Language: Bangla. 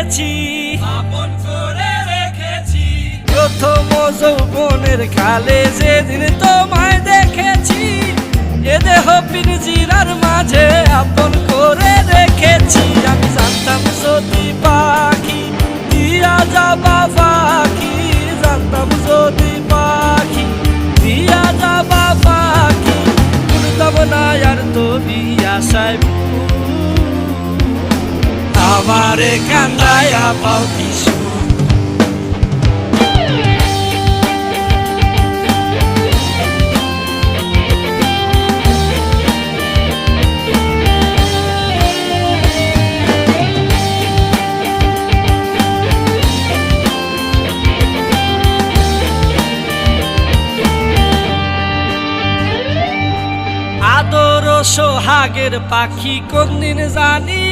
রেখেছি, আপন করে রেখেছি। প্রথম যৌবনের কালে যেদিন তোমায় দেখেছি, এ দেহ পিঞ্জিরার মাঝে আপন করে রেখেছি। আমি জানতাম যদি পাখি দিয়া যাবা পাখি, জানতাম যদি পাখি দিয়া যাবা পাখি, উড়তাম না আর তুমি আশায় আমারে কান্দায়া পাও কিছু। আদর সোহাগের পাখি কোনদিন জানি